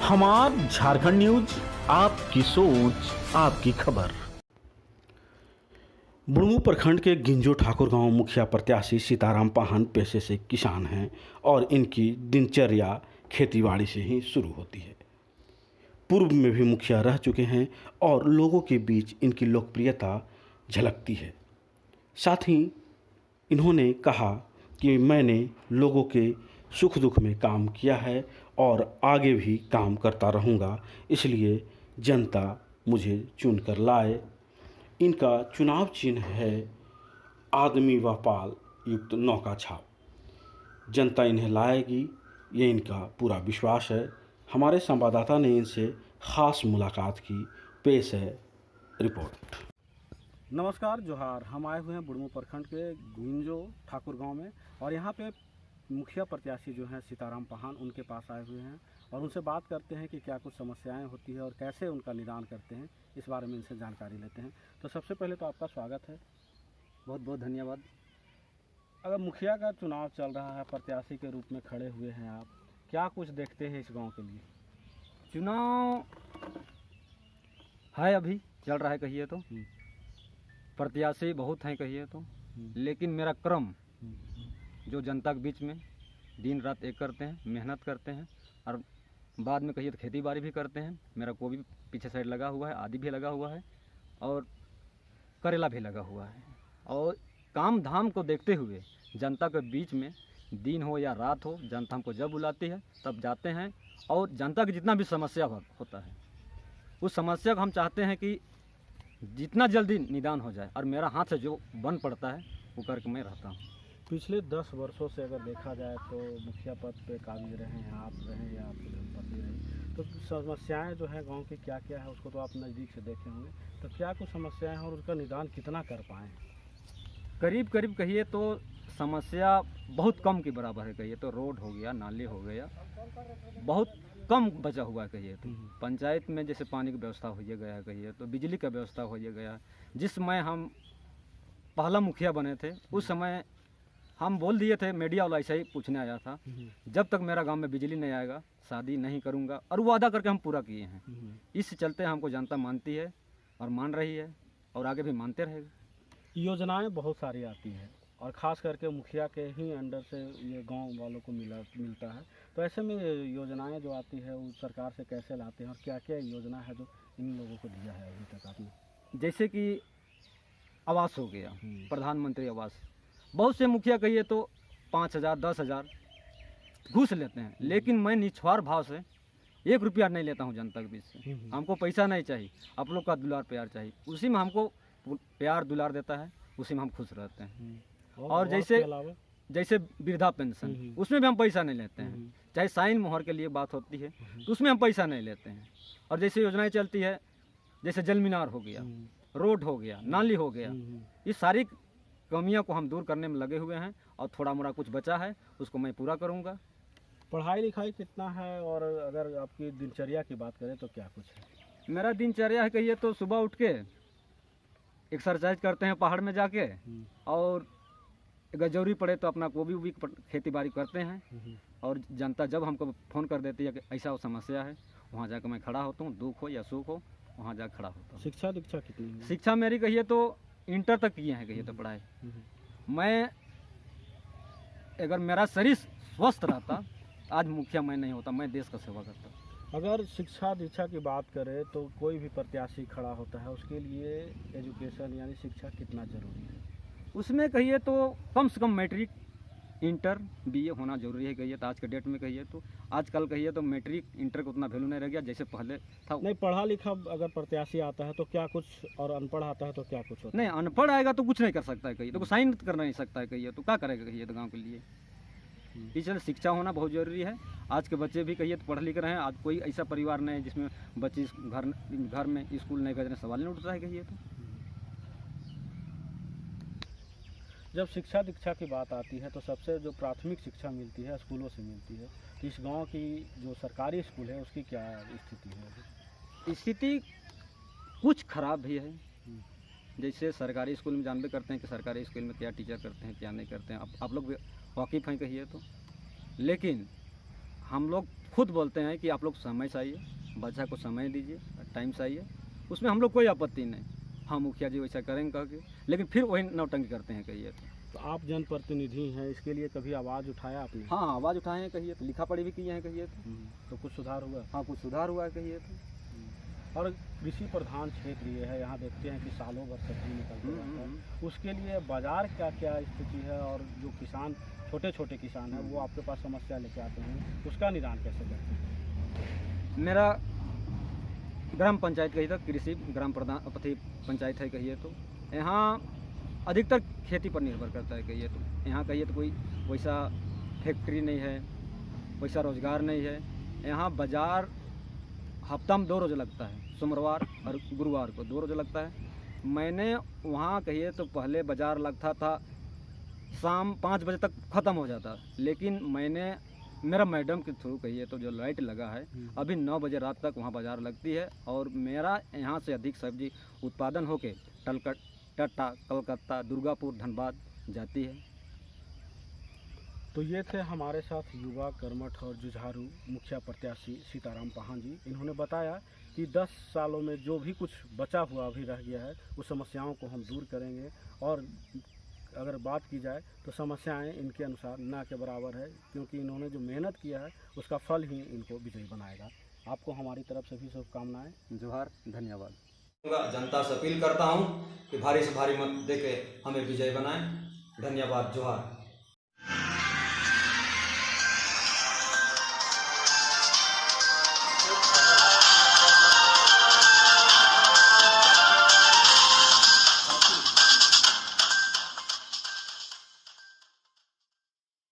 हमार झारखंड न्यूज, आपकी सोच आपकी खबर। बुढ़मू प्रखंड के गिंजो ठाकुर गांव मुखिया प्रत्याशी सीताराम पाहन पेशे से किसान हैं और इनकी दिनचर्या खेतीबाड़ी से ही शुरू होती है। पूर्व में भी मुखिया रह चुके हैं और लोगों के बीच इनकी लोकप्रियता झलकती है। साथ ही इन्होंने कहा कि मैंने लोगों के सुख दुख में काम किया है और आगे भी काम करता रहूँगा, इसलिए जनता मुझे चुनकर लाए। इनका चुनाव चिन्ह है आदमी व पाल युक्त नौका छाप। जनता इन्हें लाएगी, ये इनका पूरा विश्वास है। हमारे संवाददाता ने इनसे ख़ास मुलाकात की। पेश है रिपोर्ट। नमस्कार, जोहार। हम आए हुए हैं बुढ़मू प्रखंड के गुंजो ठाकुर गांव में और यहाँ पे मुखिया प्रत्याशी जो हैं सीताराम पाहन, उनके पास आए हुए हैं और उनसे बात करते हैं कि क्या कुछ समस्याएं होती है और कैसे उनका निदान करते हैं। इस बारे में इनसे जानकारी लेते हैं। तो सबसे पहले तो आपका स्वागत है, बहुत बहुत धन्यवाद। अगर मुखिया का चुनाव चल रहा है, प्रत्याशी के रूप में खड़े हुए हैं आप, क्या कुछ देखते हैं इस गाँव के लिए? चुनाव है, अभी चल रहा है कहिए तो, प्रत्याशी बहुत हैं कहिए तो, लेकिन मेरा क्रम जो जनता के बीच में दिन रात एक करते हैं, मेहनत करते हैं और बाद में कहिए तो खेती बाड़ी भी करते हैं। मेरा गोभी पीछे साइड लगा हुआ है, आदि भी लगा हुआ है और करेला भी लगा हुआ है। और काम धाम को देखते हुए जनता के बीच में दिन हो या रात हो, जनता हमको जब बुलाती है तब जाते हैं और जनता की जितना भी समस्या होता है उस समस्या को हम चाहते हैं कि जितना जल्दी निदान हो जाए और मेरा हाथ से जो बन पड़ता है वो करके मैं रहता हूँ। पिछले 10 वर्षों से अगर देखा जाए तो मुखिया पद पे काबिज रहे हैं, आप रहे या आपके धर्मपत्नी रहे, तो समस्याएं जो है गांव की क्या क्या है उसको तो आप नज़दीक से देखे होंगे। तो क्या कुछ समस्याएं हैं और उसका निदान कितना कर पाए? करीब करीब कहिए तो समस्या बहुत कम के बराबर है। कहिए तो रोड हो गया, नाली हो गया, बहुत कम बचा हुआ है। कहिए तो पंचायत में जैसे पानी की व्यवस्था हो गया है, कहिए तो बिजली का व्यवस्था हो गया। जिस समय हम पहला मुखिया बने थे उस समय हम बोल दिए थे, मीडिया वाला ऐसा ही पूछने आया था, जब तक मेरा गांव में बिजली नहीं आएगा शादी नहीं करूंगा, और वो वादा करके हम पूरा किए हैं। इस चलते हमको जनता मानती है और मान रही है और आगे भी मानते रहेगा। योजनाएं बहुत सारी आती हैं और ख़ास करके मुखिया के ही अंडर से ये गांव वालों को मिलता है। तो ऐसे में योजनाएं जो आती है वो सरकार से कैसे लाते हैं और क्या क्या योजना है जो इन लोगों को दिया है अभी तक आपने? जैसे कि आवास हो गया, प्रधानमंत्री आवास, बहुत से मुखिया कहिए तो 5,000 10,000 घूस लेते हैं, लेकिन मैं निछावर भाव से 1 रुपया नहीं लेता हूं जनता के बीच से। हमको पैसा नहीं चाहिए, आप लोग का दुलार प्यार चाहिए, उसी में हमको प्यार दुलार देता है, उसी में हम खुश रहते हैं। और जैसे वृद्धा पेंशन, उसमें भी हम पैसा नहीं लेते हैं। चाहे साइन मोहर के लिए बात होती है तो उसमें हम पैसा नहीं लेते हैं। और जैसे योजनाएं चलती है, जैसे जल मीनार हो गया, रोड हो गया, नाली हो गया, ये सारी कमियों को हम दूर करने में लगे हुए हैं और थोड़ा मोड़ा कुछ बचा है उसको मैं पूरा करूंगा। पढ़ाई लिखाई कितना है और अगर आपकी दिनचर्या की बात करें तो क्या कुछ है? मेरा दिनचर्या है कहिए तो सुबह उठ के एक्सरसाइज करते हैं पहाड़ में जाके, और अगर जरूरी पड़े तो अपना गोभी उभी खेती बाड़ी करते हैं। और जनता जब हमको फ़ोन कर देती है कि ऐसा वो समस्या है, वहाँ जाकर मैं खड़ा होता हूँ, दुख हो या सुख हो वहाँ जाकर खड़ा होता हूँ। शिक्षा दीक्षा कितनी है? शिक्षा मेरी कहिए तो इंटर तक किए हैं कहिए तो पढ़ाई। मैं अगर मेरा शरीर स्वस्थ रहता आज मुखिया मैं नहीं होता, मैं देश का सेवा करता। अगर शिक्षा दीक्षा की बात करें तो कोई भी प्रत्याशी खड़ा होता है, उसके लिए एजुकेशन यानी शिक्षा कितना ज़रूरी है? उसमें कहिए तो कम से कम मैट्रिक, इंटर, बीए होना जरूरी है कहिए तो आज के डेट में। कहिए तो आजकल कहिए तो मैट्रिक इंटर को उतना वैल्यू नहीं रह गया जैसे पहले था। नहीं, पढ़ा लिखा अगर प्रत्याशी आता है तो क्या कुछ, और अनपढ़ आता है तो क्या कुछ होता है? नहीं, अनपढ़ आएगा तो कुछ नहीं कर सकता है कहिए तो, साइन कर नहीं सकता है कहिए तो, क्या करेगा कहिए तो गाँव के लिए। इसलिए शिक्षा होना बहुत ज़रूरी है। आज के बच्चे भी कहिए तो पढ़ लिख रहे हैं। आज कोई ऐसा परिवार नहीं है जिसमें बच्चे घर में स्कूल नहीं कर रहे, सवाल नहीं उठता है कहिए तो। जब शिक्षा दीक्षा की बात आती है तो सबसे जो प्राथमिक शिक्षा मिलती है स्कूलों से मिलती है, तो इस गांव की जो सरकारी स्कूल है उसकी क्या स्थिति है? स्थिति कुछ खराब भी है। जैसे सरकारी स्कूल में जानबे करते हैं कि सरकारी स्कूल में क्या टीचर करते हैं क्या नहीं करते हैं, आप लोग भी वाकिफ़ हैं कहिए तो। लेकिन हम लोग खुद बोलते हैं कि आप लोग समय से आइए, बच्चा को समय दीजिए, टाइम से आइए, उसमें हम लोग कोई आपत्ति नहीं। हाँ मुखिया जी वैसा करेंगे कह के, लेकिन फिर वही नौटंकी करते हैं कहिए तो आप जनप्रतिनिधि हैं, इसके लिए कभी आवाज़ उठाया आपने? हाँ आवाज़ उठाए हैं कहिए तो, लिखा पढ़ी भी किए हैं कहिए तो कुछ सुधार हुआ? हाँ कुछ सुधार हुआ है कहिए तो। और कृषि प्रधान क्षेत्र ये है, यहाँ देखते हैं कि सालों भर सब्जी निकलती रहता है, उसके लिए बाजार का क्या स्थिति है, और जो किसान छोटे छोटे किसान हैं वो आपके पास समस्या लेके आते हैं, उसका निदान कैसे करते हैं? मेरा ग्राम पंचायत कहिए तो, कृषि ग्राम प्रधान पति पंचायत है कहिए तो, यहाँ अधिकतर खेती पर निर्भर करता है कहिए तो। यहाँ कहिए तो कोई वैसा फैक्ट्री नहीं है, वैसा रोजगार नहीं है। यहाँ बाज़ार हफ्ता में 2 रोज़ लगता है, सोमवार और गुरुवार को 2 रोज़ लगता है। मैंने वहाँ कहिए तो पहले बाज़ार लगता था शाम 5 बजे तक ख़त्म हो जाता, लेकिन मैंने मेरा मैडम के थ्रू कहिए तो जो लाइट लगा है, अभी 9 बजे रात तक वहाँ बाज़ार लगती है, और मेरा यहाँ से अधिक सब्जी उत्पादन होके टट्टा, कलकत्ता, दुर्गापुर, धनबाद जाती है। तो ये थे हमारे साथ युवा कर्मठ और जुझारू मुखिया प्रत्याशी सीताराम पाहन जी। इन्होंने बताया कि 10 सालों में जो भी कुछ बचा हुआ अभी रह गया है, उस समस्याओं को हम दूर करेंगे, और अगर बात की जाए तो समस्याएं इनके अनुसार ना के बराबर है, क्योंकि इन्होंने जो मेहनत किया है उसका फल ही इनको विजयी बनाएगा। आपको हमारी तरफ से भी शुभकामनाएं। जोहार, धन्यवाद। जनता से अपील करता हूं कि भारी से भारी मत देके हमें विजय बनाएं। धन्यवाद, जोहार।